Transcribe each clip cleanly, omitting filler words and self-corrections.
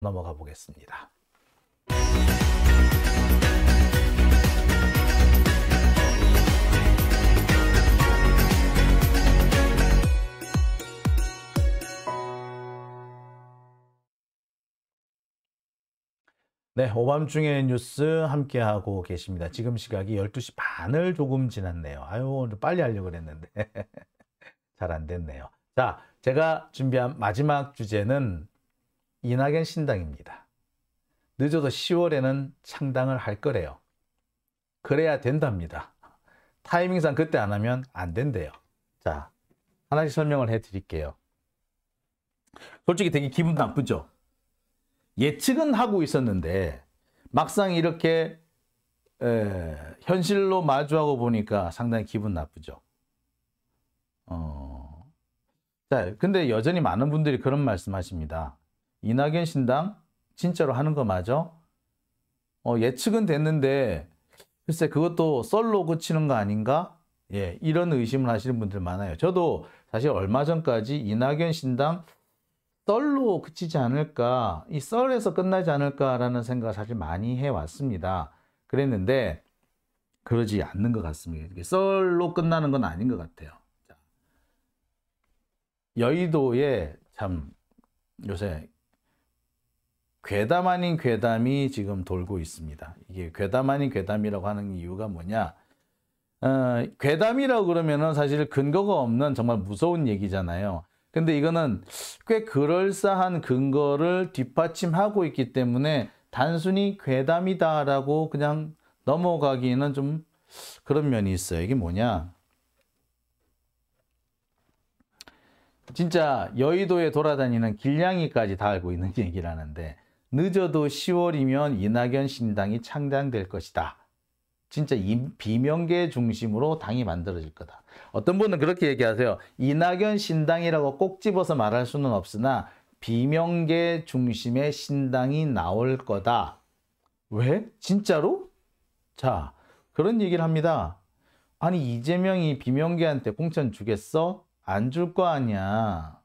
넘어가 보겠습니다. 네, 오밤중의 뉴스 함께하고 계십니다. 지금 시각이 12시 반을 조금 지났네요. 아유, 오늘 빨리 하려고 그랬는데 잘 안 됐네요. 자, 제가 준비한 마지막 주제는 이낙연 신당입니다. 늦어도 10월에는 창당을 할 거래요. 그래야 된답니다. 타이밍상 그때 안 하면 안 된대요. 자, 하나씩 설명을 해드릴게요. 솔직히 되게 기분 나쁘죠? 예측은 하고 있었는데 막상 이렇게 현실로 마주하고 보니까 상당히 기분 나쁘죠. 자, 근데 여전히 많은 분들이 그런 말씀하십니다. 이낙연 신당 진짜로 하는 거 맞아? 예측은 됐는데 글쎄 그것도 썰로 그치는 거 아닌가? 예, 이런 의심을 하시는 분들 많아요. 저도 사실 얼마 전까지 이낙연 신당 썰로 그치지 않을까, 이 썰에서 끝나지 않을까라는 생각을 사실 많이 해왔습니다. 그랬는데 그러지 않는 것 같습니다. 이게 썰로 끝나는 건 아닌 것 같아요. 자, 여의도에 참 요새 괴담 아닌 괴담이 지금 돌고 있습니다. 이게 괴담 아닌 괴담이라고 하는 이유가 뭐냐? 괴담이라고 그러면은 사실 근거가 없는 정말 무서운 얘기잖아요. 근데 이거는 꽤 그럴싸한 근거를 뒷받침하고 있기 때문에 단순히 괴담이다라고 그냥 넘어가기는 좀 그런 면이 있어요. 이게 뭐냐? 진짜 여의도에 돌아다니는 길냥이까지 다 알고 있는 얘기라는데 늦어도 10월이면 이낙연 신당이 창당될 것이다. 진짜 비명계 중심으로 당이 만들어질 거다. 어떤 분은 그렇게 얘기하세요. 이낙연 신당이라고 꼭 집어서 말할 수는 없으나 비명계 중심의 신당이 나올 거다. 왜? 진짜로? 자, 그런 얘기를 합니다. 아니 이재명이 비명계한테 공천 주겠어? 안 줄 거 아니야.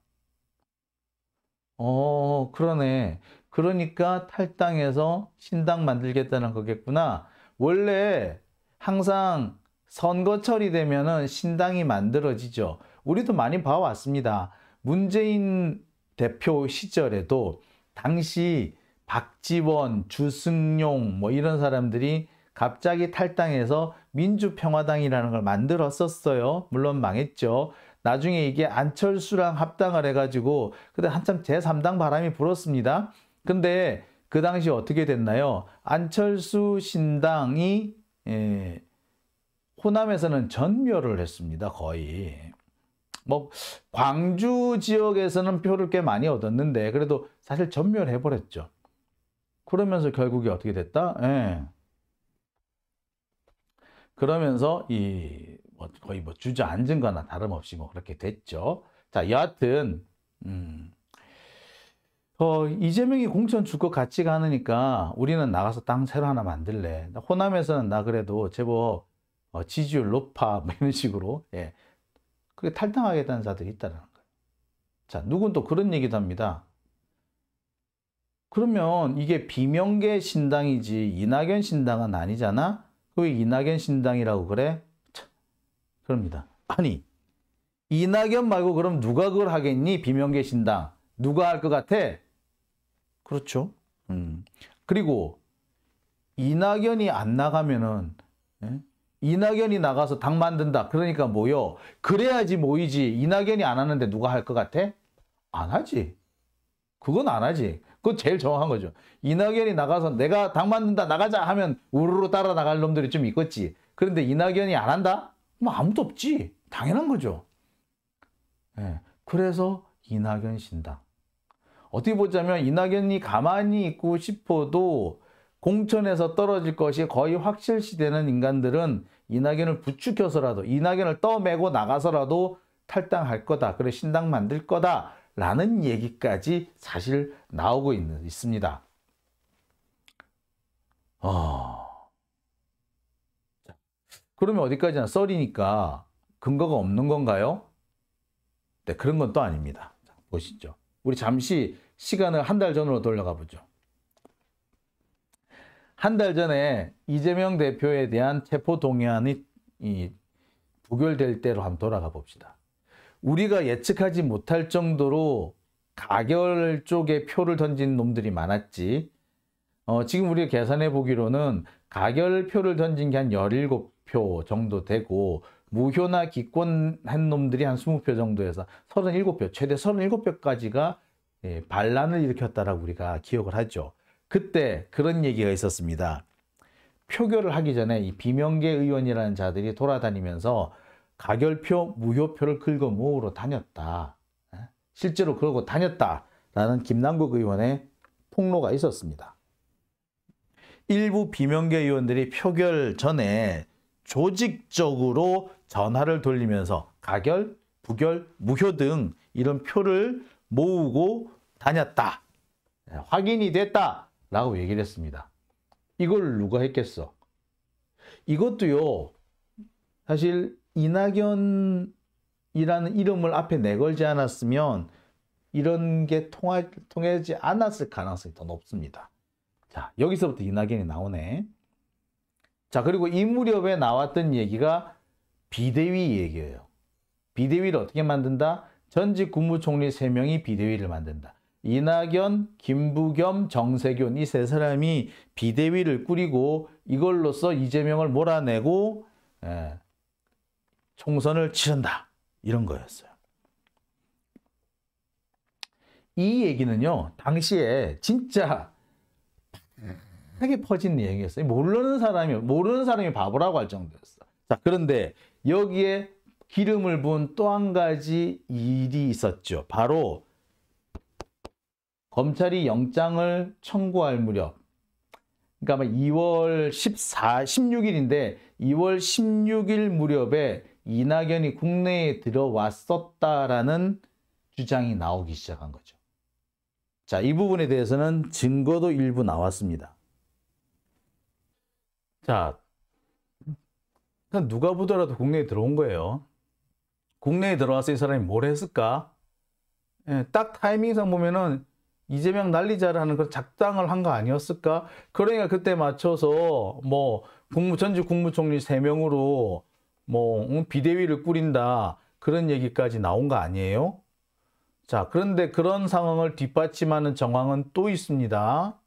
그러네. 그러니까 탈당해서 신당 만들겠다는 거겠구나. 원래 항상 선거철이 되면은 신당이 만들어지죠. 우리도 많이 봐왔습니다. 문재인 대표 시절에도 당시 박지원, 주승용 뭐 이런 사람들이 갑자기 탈당해서 민주평화당이라는 걸 만들었었어요. 물론 망했죠. 나중에 이게 안철수랑 합당을 해가지고 그때 한참 제3당 바람이 불었습니다. 근데 그 당시 어떻게 됐나요? 안철수 신당이 호남에서는 전멸을 했습니다. 거의. 뭐 광주 지역에서는 표를 꽤 많이 얻었는데 그래도 사실 전멸해버렸죠. 그러면서 결국에 어떻게 됐다? 그러면서 거의 뭐 주저앉은 거나 다름없이 뭐 그렇게 됐죠. 자, 여하튼 이재명이 공천 줄 것 같지가 않으니까 우리는 나가서 땅 새로 하나 만들래. 호남에서는 나 그래도 제법 지지율 높아 뭐 이런 식으로 그게 탈당하겠다는 자들이 있다는 거예요. 자, 누군 또 그런 얘기도 합니다. 그러면 이게 비명계 신당이지 이낙연 신당은 아니잖아? 왜 이낙연 신당이라고 그래? 참, 그럽니다. 아니 이낙연 말고 그럼 누가 그걸 하겠니? 비명계 신당. 누가 할 것 같아? 그렇죠. 그리고 이낙연이 안 나가면은 이낙연이 나가서 당 만든다. 그러니까 뭐요? 그래야지 모이지. 이낙연이 안 하는데 누가 할 것 같아? 안 하지. 그건 안 하지. 그건 제일 정확한 거죠. 이낙연이 나가서 내가 당 만든다 나가자 하면 우르르 따라 나갈 놈들이 좀 있겠지. 그런데 이낙연이 안 한다? 뭐 아무도 없지. 당연한 거죠. 그래서 이낙연 신당. 어떻게 보자면 이낙연이 가만히 있고 싶어도 공천에서 떨어질 것이 거의 확실시되는 인간들은 이낙연을 부추겨서라도 이낙연을 떠매고 나가서라도 탈당할 거다. 그래 신당 만들 거다. 라는 얘기까지 사실 나오고 있습니다. 그러면 어디까지나 썰이니까 근거가 없는 건가요? 네, 그런 건 또 아닙니다. 자, 보시죠. 우리 잠시 시간을 한 달 전으로 돌려가 보죠. 한 달 전에 이재명 대표에 대한 체포동의안이 부결될 때로 한번 돌아가 봅시다. 우리가 예측하지 못할 정도로 가결 쪽에 표를 던진 놈들이 많았지. 지금 우리가 계산해 보기로는 가결표를 던진 게 한 17표 정도 되고 무효나 기권한 놈들이 한 20표 정도에서 37표, 최대 37표까지가 반란을 일으켰다라고 우리가 기억을 하죠. 그때 그런 얘기가 있었습니다. 표결을 하기 전에 이 비명계 의원이라는 자들이 돌아다니면서 가결표, 무효표를 긁어 모으러 다녔다. 실제로 그러고 다녔다라는 김남국 의원의 폭로가 있었습니다. 일부 비명계 의원들이 표결 전에 조직적으로 전화를 돌리면서 가결, 부결, 무효 등 이런 표를 모으고 다녔다. 확인이 됐다라고 얘기를 했습니다. 이걸 누가 했겠어? 이것도요. 사실 이낙연이라는 이름을 앞에 내걸지 않았으면 이런 게 통하지 않았을 가능성이 더 높습니다. 자, 여기서부터 이낙연이 나오네. 자, 그리고 이 무렵에 나왔던 얘기가 비대위 얘기예요. 비대위를 어떻게 만든다? 전직 국무총리 3명이 비대위를 만든다. 이낙연, 김부겸, 정세균 이 세 사람이 비대위를 꾸리고 이걸로써 이재명을 몰아내고 총선을 치른다. 이런 거였어요. 이 얘기는요. 당시에 진짜 크게 퍼진 얘기였어요. 모르는 사람이 바보라고 할 정도였어. 자, 그런데 여기에 기름을 부은 또 한 가지 일이 있었죠. 바로 검찰이 영장을 청구할 무렵, 그러니까 2월 16일인데 2월 16일 무렵에 이낙연이 국내에 들어왔었다라는 주장이 나오기 시작한 거죠. 자, 이 부분에 대해서는 증거도 일부 나왔습니다. 자, 누가 보더라도 국내에 들어온 거예요. 국내에 들어와서 이 사람이 뭘 했을까? 딱 타이밍상 보면은 이재명 난리자라는 그 작당을 한 거 아니었을까? 그러니까 그때 맞춰서 뭐 전직 국무총리 3명으로 뭐 비대위를 꾸린다 그런 얘기까지 나온 거 아니에요? 자, 그런데 그런 상황을 뒷받침하는 정황은 또 있습니다.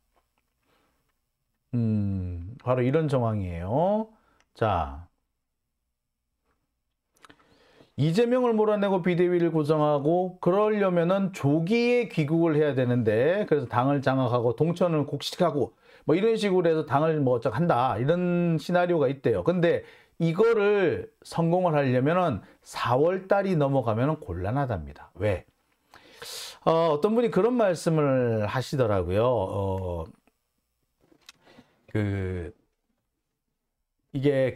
바로 이런 정황이에요. 자, 이재명을 몰아내고 비대위를 구성하고 그러려면은 조기에 귀국을 해야 되는데 그래서 당을 장악하고 동천을 곡식하고 뭐 이런 식으로 해서 당을 뭐 한다 이런 시나리오가 있대요. 근데 이거를 성공을 하려면은 4월 달이 넘어가면은 곤란하답니다. 왜? 어떤 분이 그런 말씀을 하시더라고요. 이게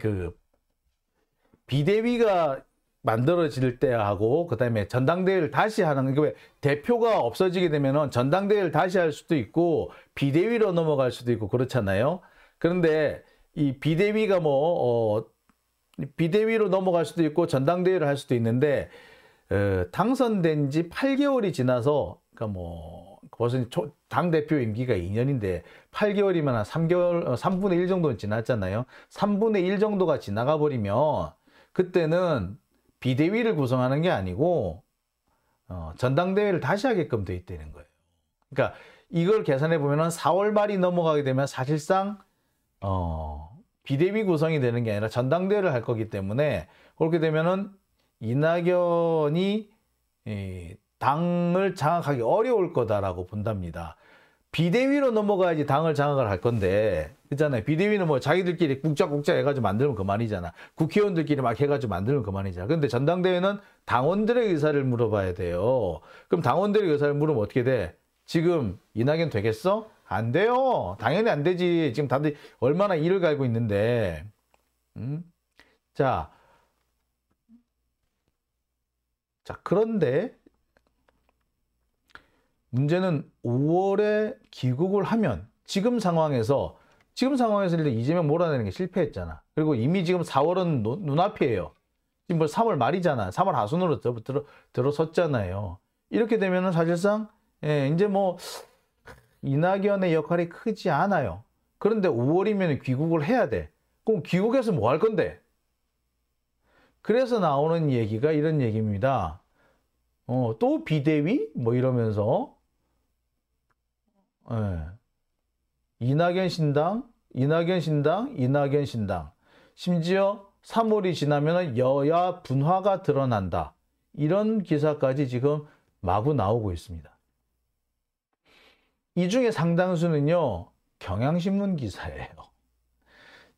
비대위가 만들어질 때하고 그다음에 전당대회를 다시 하는 게 대표가 없어지게 되면은 전당대회를 다시 할 수도 있고 비대위로 넘어갈 수도 있고 그렇잖아요. 그런데 이 비대위가 비대위로 넘어갈 수도 있고 전당대회를 할 수도 있는데 당선된 지 8개월이 지나서 그러니까 벌써 당 대표 임기가 2년인데 8개월이면 한 3분의 1 정도는 지났잖아요. 3분의 1 정도가 지나가 버리면 그때는 비대위를 구성하는 게 아니고 전당대회를 다시 하게끔 돼 있다는 거예요. 그러니까 이걸 계산해 보면은 4월 말이 넘어가게 되면 사실상 비대위 구성이 되는 게 아니라 전당대회를 할 거기 때문에 그렇게 되면은 이낙연이 당을 장악하기 어려울 거다라고 본답니다. 비대위로 넘어가야지 당을 장악을 할 건데, 그렇잖아요. 비대위는 뭐 자기들끼리 꾹짝꾹짝 해가지고 만들면 그만이잖아. 국회의원들끼리 막 해가지고 만들면 그만이잖아. 근데 전당대회는 당원들의 의사를 물어봐야 돼요. 그럼 당원들의 의사를 물으면 어떻게 돼? 지금 이낙연 되겠어? 안 돼요. 당연히 안 되지. 지금 다들 얼마나 이를 갈고 있는데. 자, 그런데 문제는 5월에 귀국을 하면 지금 상황에서 일단 이재명 몰아내는 게 실패했잖아. 그리고 이미 지금 4월은 눈앞이에요. 지금 벌써 3월 말이잖아. 3월 하순으로 들어섰잖아요. 이렇게 되면은 사실상 예, 이제 뭐 이낙연의 역할이 크지 않아요. 그런데 5월이면 귀국을 해야 돼. 그럼 귀국해서 뭐 할 건데? 그래서 나오는 얘기가 이런 얘기입니다. 또 비대위? 뭐 이러면서 예. 이낙연 신당, 이낙연 신당, 이낙연 신당. 심지어 3월이 지나면 여야 분화가 드러난다. 이런 기사까지 지금 마구 나오고 있습니다. 이 중에 상당수는요, 경향신문 기사예요.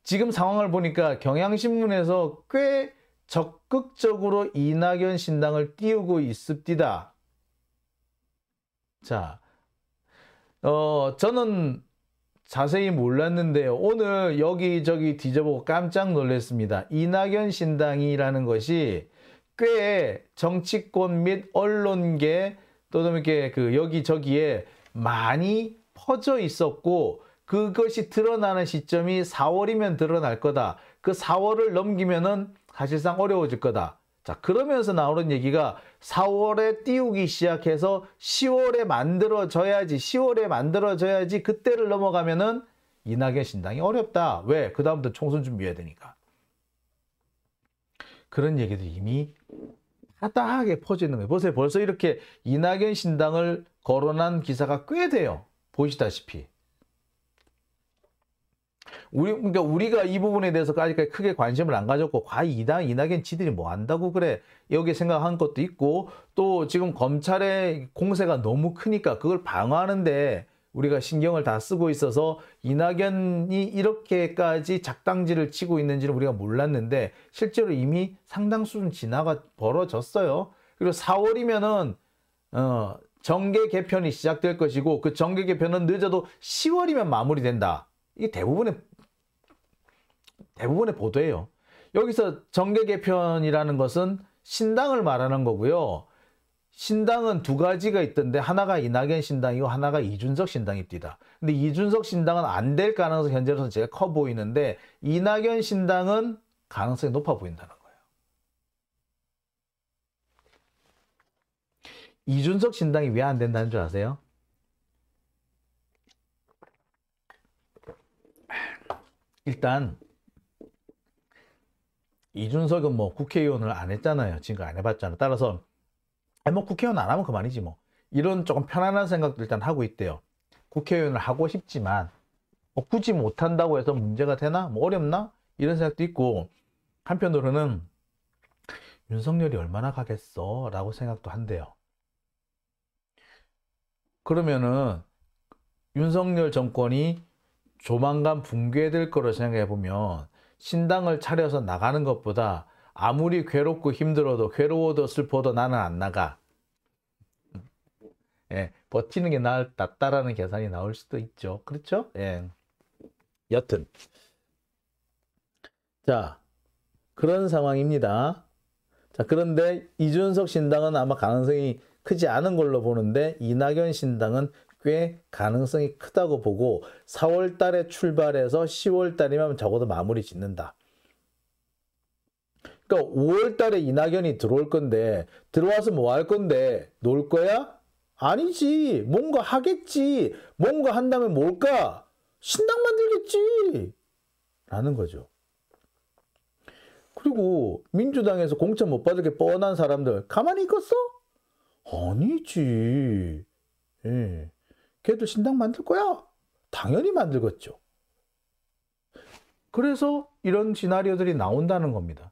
지금 상황을 보니까 경향신문에서 꽤 적극적으로 이낙연 신당을 띄우고 있습니다. 자, 저는 자세히 몰랐는데요. 오늘 여기저기 뒤져보고 깜짝 놀랐습니다. 이낙연 신당이라는 것이 꽤 정치권 및 언론계 또는 이렇게 그 여기저기에 많이 퍼져 있었고 그것이 드러나는 시점이 4월이면 드러날 거다. 그 4월을 넘기면은 사실상 어려워질 거다. 자, 그러면서 나오는 얘기가 4월에 띄우기 시작해서 10월에 만들어져야지, 10월에 만들어져야지 그때를 넘어가면은 이낙연 신당이 어렵다. 왜? 그 다음부터 총선 준비해야 되니까. 그런 얘기도 이미 하다하게 퍼지는 거예요. 보세요. 벌써 이렇게 이낙연 신당을 거론한 기사가 꽤 돼요. 보시다시피. 그러니까 우리가 이 부분에 대해서 아직까지 크게 관심을 안 가졌고, 과연 이낙연 지들이 뭐 한다고 그래? 여기 생각한 것도 있고, 또 지금 검찰의 공세가 너무 크니까 그걸 방어하는데 우리가 신경을 다 쓰고 있어서 이낙연이 이렇게까지 작당지를 치고 있는지는 우리가 몰랐는데 실제로 이미 상당수는 진화가 벌어졌어요. 그리고 4월이면은, 정계 개편이 시작될 것이고 그 정계 개편은 늦어도 10월이면 마무리된다. 이게 대부분의 보도예요. 여기서 정계 개편이라는 것은 신당을 말하는 거고요. 신당은 두 가지가 있던데 하나가 이낙연 신당이고 하나가 이준석 신당입니다. 근데 이준석 신당은 안 될 가능성이 현재로서는 제일 커 보이는데 이낙연 신당은 가능성이 높아 보인다는 거예요. 이준석 신당이 왜 안 된다는 줄 아세요? 일단 이준석은 뭐 국회의원을 안 했잖아요. 지금 안 해봤잖아요. 따라서 뭐 국회의원 안 하면 그만이지 뭐. 이런 조금 편안한 생각도 일단 하고 있대요. 국회의원을 하고 싶지만 굳이 못한다고 해서 문제가 되나? 뭐 어렵나? 이런 생각도 있고 한편으로는 윤석열이 얼마나 가겠어? 라고 생각도 한대요. 그러면은 윤석열 정권이 조만간 붕괴될 거로 생각해 보면 신당을 차려서 나가는 것보다 아무리 괴롭고 힘들어도 괴로워도 슬퍼도 나는 안 나가. 예, 버티는 게 낫다라는 계산이 나올 수도 있죠. 그렇죠? 예. 여튼 자, 그런 상황입니다. 자, 그런데 이준석 신당은 아마 가능성이 크지 않은 걸로 보는데 이낙연 신당은 꽤 가능성이 크다고 보고 4월 달에 출발해서 10월 달이면 적어도 마무리 짓는다. 그러니까 5월 달에 이낙연이 들어올 건데 들어와서 뭐 할 건데 놀 거야? 아니지. 뭔가 하겠지. 뭔가 한다면 뭘까? 신당 만들겠지. 라는 거죠. 그리고 민주당에서 공천 못 받을 게 뻔한 사람들 가만히 있겠어? 아니지. 예. 걔도 신당 만들 거야? 당연히 만들겠죠. 그래서 이런 시나리오들이 나온다는 겁니다.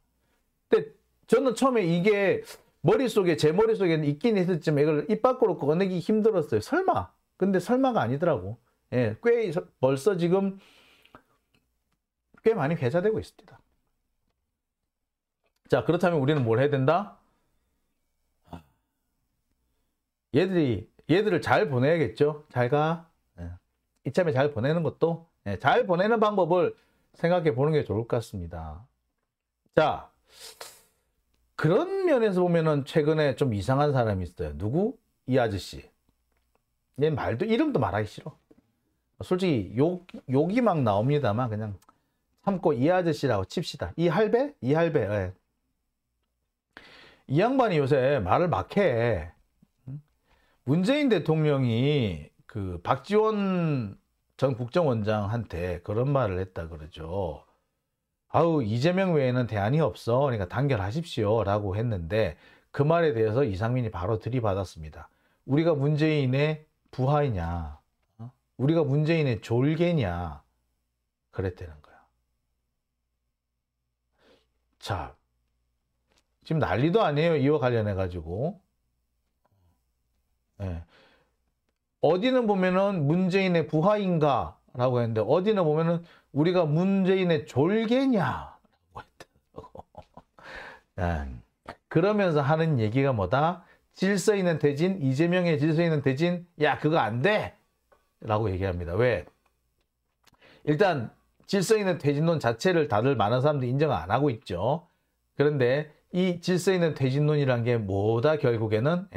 근데 저는 처음에 이게 제 머릿속에는 있긴 있었지만 이걸 입 밖으로 꺼내기 힘들었어요. 설마. 근데 설마가 아니더라고. 예, 벌써 지금 꽤 많이 회자되고 있습니다. 자, 그렇다면 우리는 뭘 해야 된다? 얘들을 잘 보내야겠죠. 잘 가. 이참에 잘 보내는 것도 잘 보내는 방법을 생각해 보는 게 좋을 것 같습니다. 자, 그런 면에서 보면은 최근에 좀 이상한 사람이 있어요. 누구? 이 아저씨. 얘 이름도 말하기 싫어. 솔직히 욕이 막 나옵니다만 그냥 참고 이 아저씨라고 칩시다. 이할배? 예. 이 양반이 요새 말을 막 해. 문재인 대통령이 그 박지원 전 국정원장한테 그런 말을 했다 그러죠. 아우, 이재명 외에는 대안이 없어. 그러니까 단결하십시오. 라고 했는데 그 말에 대해서 이상민이 바로 들이받았습니다. 우리가 문재인의 부하이냐? 우리가 문재인의 졸개냐? 그랬다는 거야. 자, 지금 난리도 아니에요. 이와 관련해가지고. 예. 어디는 보면은 문재인의 부하인가? 라고 했는데 어디는 보면은 우리가 문재인의 졸개냐? 라고 했다고. 예. 그러면서 하는 얘기가 뭐다? 질서 있는 대진, 이재명의 질서 있는 대진, 야, 그거 안 돼! 라고 얘기합니다. 왜? 일단 질서 있는 퇴진론 자체를 다들 많은 사람들이 인정을 안 하고 있죠. 그런데 이 질서 있는 퇴진론이란 게 뭐다 결국에는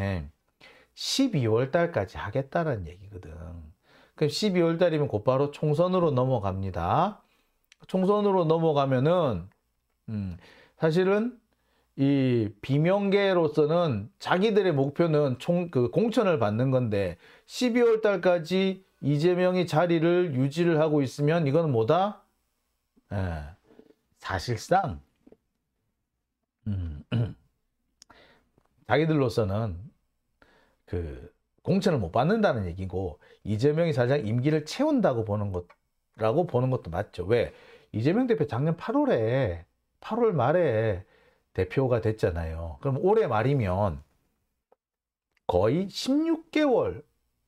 12월 달까지 하겠다는 얘기거든. 그럼 12월 달이면 곧바로 총선으로 넘어갑니다. 총선으로 넘어가면은 사실은 이 비명계로서는 자기들의 목표는 공천을 받는 건데 12월 달까지 이재명이 자리를 유지를 하고 있으면 이건 뭐다? 사실상 자기들로서는 그 공천을 못 받는다는 얘기고 이재명이 사실상 임기를 채운다고 보는 것도 맞죠. 왜? 이재명 대표 작년 8월 말에 대표가 됐잖아요. 그럼 올해 말이면 거의 16개월,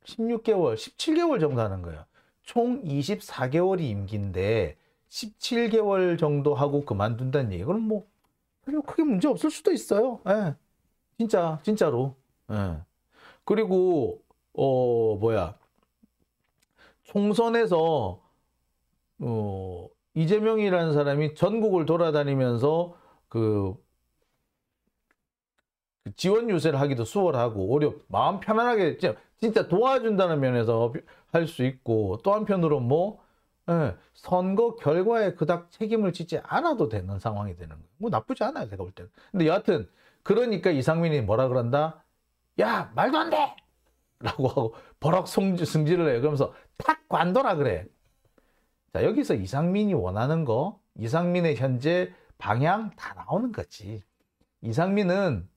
17개월 정도 하는 거예요. 총 24개월이 임기인데 17개월 정도 하고 그만둔다는 얘기. 그럼 뭐 크게 문제 없을 수도 있어요. 예. 진짜로. 예. 그리고 총선에서 이재명이라는 사람이 전국을 돌아다니면서 그 지원 유세를 하기도 수월하고 마음 편안하게 진짜 도와준다는 면에서 할 수 있고, 또 한편으로 선거 결과에 그닥 책임을 짓지 않아도 되는 상황이 되는 거예요. 뭐 나쁘지 않아요, 제가 볼 때는. 근데 여하튼 그러니까 이상민이 뭐라 그런다? 야, 말도 안 돼! 라고 하고 버럭 승질을 해요. 그러면서 탁 관둬라 그래. 자, 여기서 이상민이 원하는 거, 이상민의 현재 방향 다 나오는 거지. 이상민은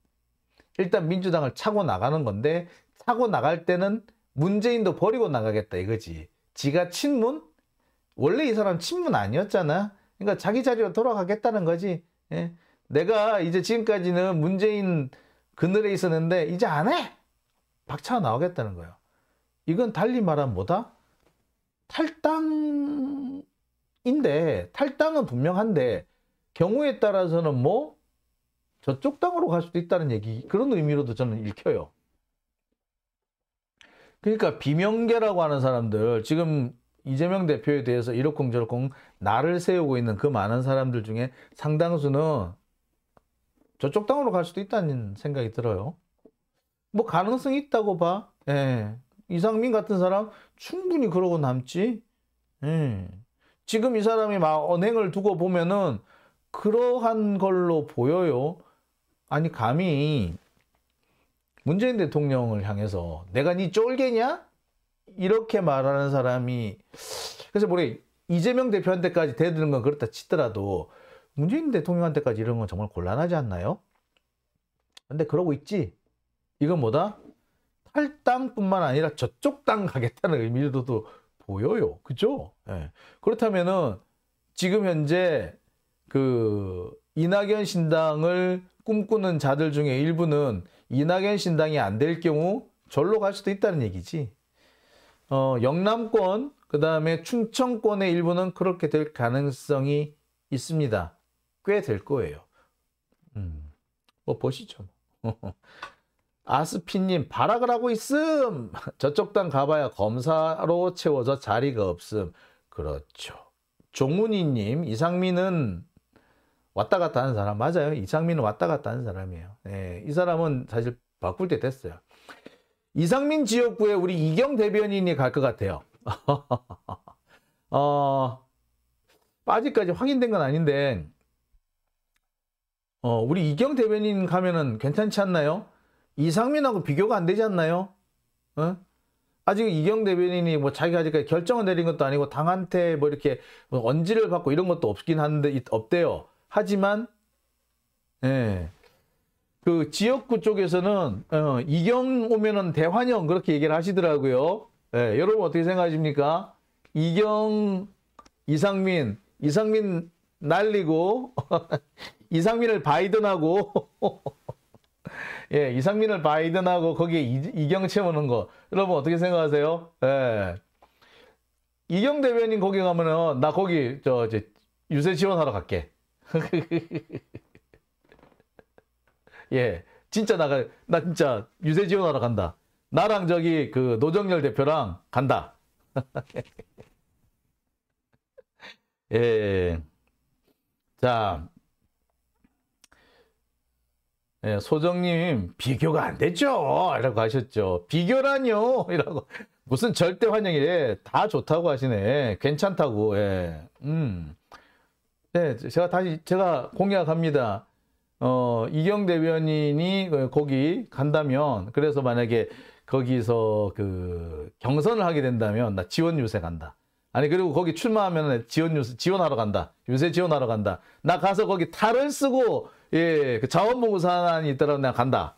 일단 민주당을 차고 나가는 건데, 차고 나갈 때는 문재인도 버리고 나가겠다 이거지. 지가 친문? 원래 이 사람 친문 아니었잖아. 그러니까 자기 자리로 돌아가겠다는 거지. 예? 내가 이제 지금까지는 문재인 그늘에 있었는데 이제 안 해! 박차가 나오겠다는 거예요. 이건 달리 말하면 뭐다? 탈당인데, 탈당은 분명한데 경우에 따라서는 저쪽 당으로 갈 수도 있다는 얘기, 그런 의미로도 저는 읽혀요. 그러니까 비명계라고 하는 사람들, 지금 이재명 대표에 대해서 이러쿵저러쿵 나를 세우고 있는 그 많은 사람들 중에 상당수는 저쪽 당으로 갈 수도 있다는 생각이 들어요. 가능성이 있다고 봐. 예. 이상민 같은 사람 충분히 그러고 남지. 예. 지금 이 사람이 막 언행을 두고 보면은 그러한 걸로 보여요. 아니, 감히 문재인 대통령을 향해서 내가 네 쫄개냐? 이렇게 말하는 사람이, 그래서 이재명 대표한테까지 대드는 건 그렇다 치더라도 문재인 대통령한테까지 이런 건 정말 곤란하지 않나요? 근데 그러고 있지. 이건 뭐다? 탈당뿐만 아니라 저쪽 당 가겠다는 의미로도 보여요. 그죠? 예. 그렇다면은 지금 현재 그 이낙연 신당을 꿈꾸는 자들 중에 일부는 이낙연 신당이 안 될 경우 절로 갈 수도 있다는 얘기지. 영남권, 그 다음에 충청권의 일부는 그렇게 될 가능성이 있습니다. 꽤 될 거예요. 보시죠. 아스피님, 발악을 하고 있음! 저쪽 당 가봐야 검사로 채워져 자리가 없음. 그렇죠. 종훈이님, 이상민은 왔다 갔다 하는 사람 맞아요. 이상민은 왔다 갔다 하는 사람이에요. 예, 이 사람은 사실 바꿀 때 됐어요. 이상민 지역구에 우리 이경 대변인이 갈 것 같아요. 아직까지 확인된 건 아닌데 우리 이경 대변인 가면은 괜찮지 않나요? 이상민하고 비교가 안 되지 않나요? 어? 아직 이경 대변인이 뭐 자기가 아직까지 결정을 내린 것도 아니고 당한테 뭐 이렇게 뭐 언지를 받고 이런 것도 없긴 한데 없대요. 하지만 예. 그 지역구 쪽에서는 이경 오면은 대환영 그렇게 얘기를 하시더라고요. 예, 여러분 어떻게 생각하십니까? 이경, 이상민 날리고 이상민을 바이든하고 예, 이상민을 바이든하고 거기에 이경 채우는 거 여러분 어떻게 생각하세요? 예. 이경 대변인 거기 가면은 나 거기 이제 유세 지원하러 갈게. 예, 진짜 나 진짜 유세 지원하러 간다. 나랑 저기 그 노정열 대표랑 간다. 예, 자, 예, 소정님 비교가 안 되죠? 이라고 하셨죠. 비교라뇨? 이라고 무슨 절대 환영이래. 다 좋다고 하시네. 괜찮다고. 예, 네, 제가 공약합니다. 이경 대변인이 거기 간다면, 그래서 만약에 거기서 그 경선을 하게 된다면, 나 지원 유세 간다. 아니, 그리고 거기 출마하면 지원하러 간다. 유세 지원하러 간다. 나 가서 거기 탈을 쓰고, 예, 그 자원봉사단이 있더라도 내가 간다.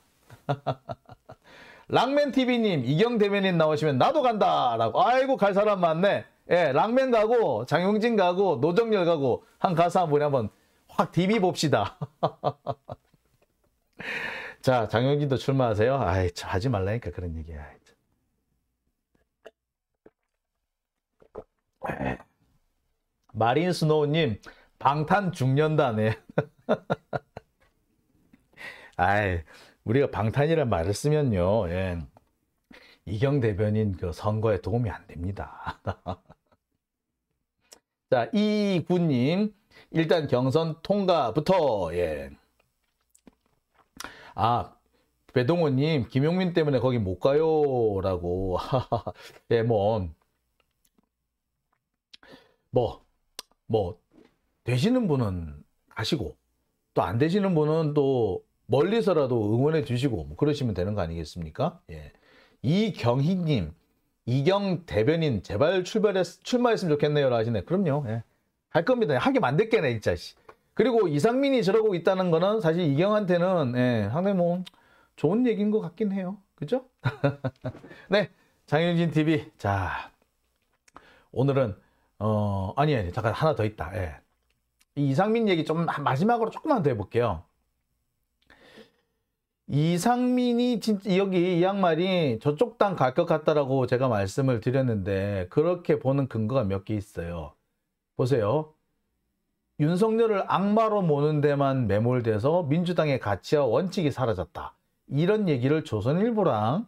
랑맨TV님, 이경 대변인 나오시면 나도 간다. 라고. 아이고, 갈 사람 많네. 예, 랑맨 가고, 장용진 가고, 노정열 가고, 가서 한번 확 디비 봅시다. 자, 장용진도 출마하세요? 아이, 하지 말라니까 그런 얘기야. 마린 스노우님, 방탄 중년단에. 아이, 우리가 방탄이라는 말을 쓰면요, 예, 이경 대변인 그 선거에 도움이 안 됩니다. 자, 이군님, 일단 경선 통과부터, 예. 아, 배동호님, 김용민 때문에 거기 못 가요. 라고. 예, 되시는 분은 가시고, 또 안 되시는 분은 또 멀리서라도 응원해 주시고, 뭐 그러시면 되는 거 아니겠습니까? 예. 이경희님, 이경 대변인, 제발 출마했으면 좋겠네요. 하시네. 그럼요. 예. 할 겁니다. 하게 만들게네, 진짜. 그리고 이상민이 저러고 있다는 거는 사실 이경한테는, 예, 상당히 좋은 얘기인 것 같긴 해요. 그죠? 네. 장윤진 TV. 자, 오늘은, 아니, 잠깐 하나 더 있다. 예. 이 이상민 얘기 좀 마지막으로 조금만 더 해볼게요. 이상민이 진짜 여기 이 양말이 저쪽 당 갈 것 같다라고 제가 말씀을 드렸는데 그렇게 보는 근거가 몇 개 있어요. 보세요. 윤석열을 악마로 모는 데만 매몰돼서 민주당의 가치와 원칙이 사라졌다. 이런 얘기를 조선일보랑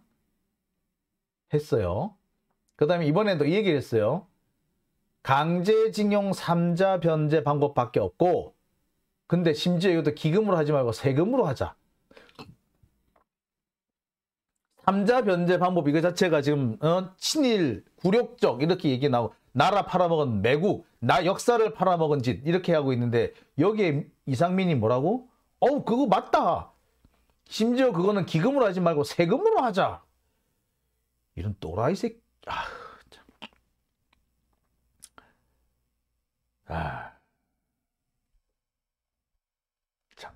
했어요. 그 다음에 이번에도 이 얘기를 했어요. 강제징용 3자 변제 방법밖에 없고 근데 심지어 이것도 기금으로 하지 말고 세금으로 하자. 3자 변제 방법 이거 자체가 지금 친일, 굴욕적 이렇게 얘기 나오고 나라 팔아먹은 매국, 나 역사를 팔아먹은 짓 이렇게 하고 있는데 여기에 이상민이 뭐라고? 그거 맞다. 심지어 그거는 기금으로 하지 말고 세금으로 하자. 이런 또라이 새끼. 참.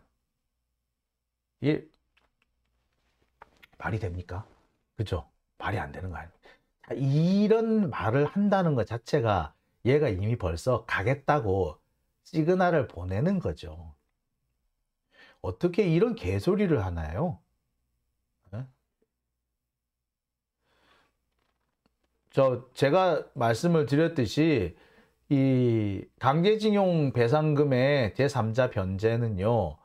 이게 말이 됩니까? 그죠? 말이 안 되는 거 아니에요? 이런 말을 한다는 것 자체가 얘가 이미 벌써 가겠다고 시그널을 보내는 거죠. 어떻게 이런 개소리를 하나요? 네? 제가 말씀을 드렸듯이 이 강제징용 배상금의 제3자 변제는요.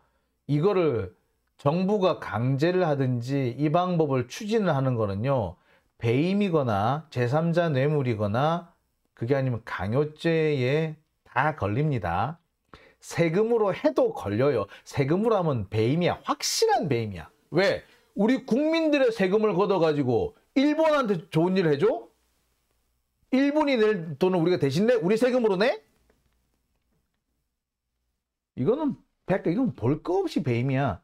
이거를 정부가 강제를 하든지 이 방법을 추진을 하는 거는요. 배임이거나 제3자 뇌물이거나 그게 아니면 강요죄에 다 걸립니다. 세금으로 해도 걸려요. 세금으로 하면 배임이야. 확실한 배임이야. 왜? 우리 국민들의 세금을 걷어가지고 일본한테 좋은 일을 해줘? 일본이 낼 돈을 우리가 대신 내? 우리 세금으로 내? 이건 볼 거 없이 배임이야.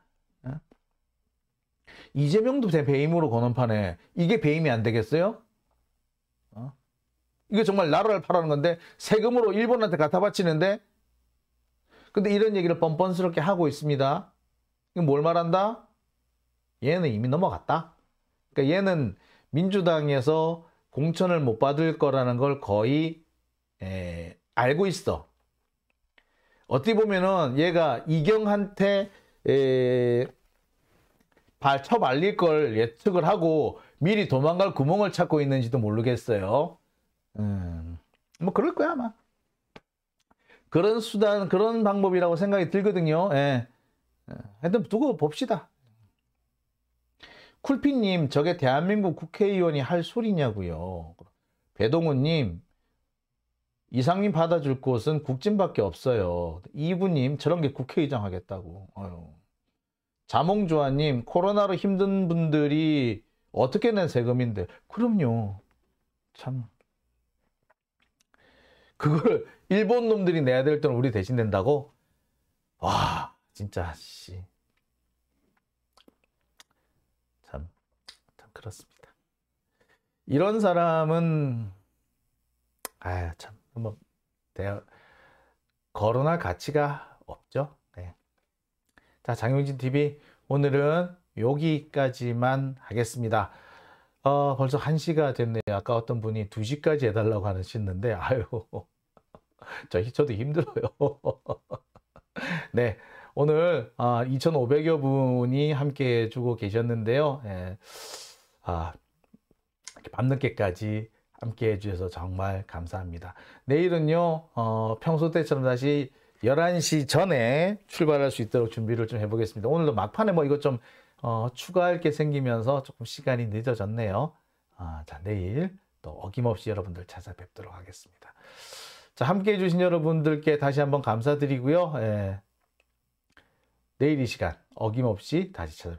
이재명도 배임으로 거는 판에 이게 배임이 안 되겠어요? 이게 정말 나라를 팔아는 건데 세금으로 일본한테 갖다 바치는데 근데 이런 얘기를 뻔뻔스럽게 하고 있습니다. 이건 뭘 말한다? 얘는 이미 넘어갔다. 그러니까 얘는 민주당에서 공천을 못 받을 거라는 걸 거의 알고 있어. 어떻게 보면은 얘가 이경한테 쳐발릴 걸 예측을 하고 미리 도망갈 구멍을 찾고 있는지도 모르겠어요. 뭐 그럴 거야 아마. 그런 수단, 그런 방법이라고 생각이 들거든요. 예. 하여튼 두고 봅시다. 쿨피님, 저게 대한민국 국회의원이 할 소리냐고요. 배동우님, 이상님 받아줄 곳은 국진밖에 없어요. 이부님, 저런 게 국회의장 하겠다고. 아유. 자몽조아님, 코로나로 힘든 분들이 어떻게 낸 세금인데. 그럼요. 참. 그걸 일본 놈들이 내야 될 때는 우리 대신 낸다고? 와, 진짜, 씨. 참 그렇습니다. 이런 사람은, 참, 뭐, 거론할 가치가 없죠. 네. 자, 장용진 TV, 오늘은 여기까지만 하겠습니다. 벌써 1시가 됐네요. 아까 어떤 분이 2시까지 해달라고 하시는데, 아유, 저도 힘들어요. 네, 오늘 2,500여 분이 함께 해주고 계셨는데요. 예, 밤늦게까지 함께 해주셔서 정말 감사합니다. 내일은요, 평소 때처럼 다시 11시 전에 출발할 수 있도록 준비를 좀 해보겠습니다. 오늘도 막판에 뭐 이것 좀 추가할 게 생기면서 조금 시간이 늦어졌네요. 자, 내일 또 어김없이 여러분들 찾아뵙도록 하겠습니다. 자, 함께 해주신 여러분들께 다시 한번 감사드리고요. 내일 이 시간 어김없이 다시 찾아뵙겠습니다.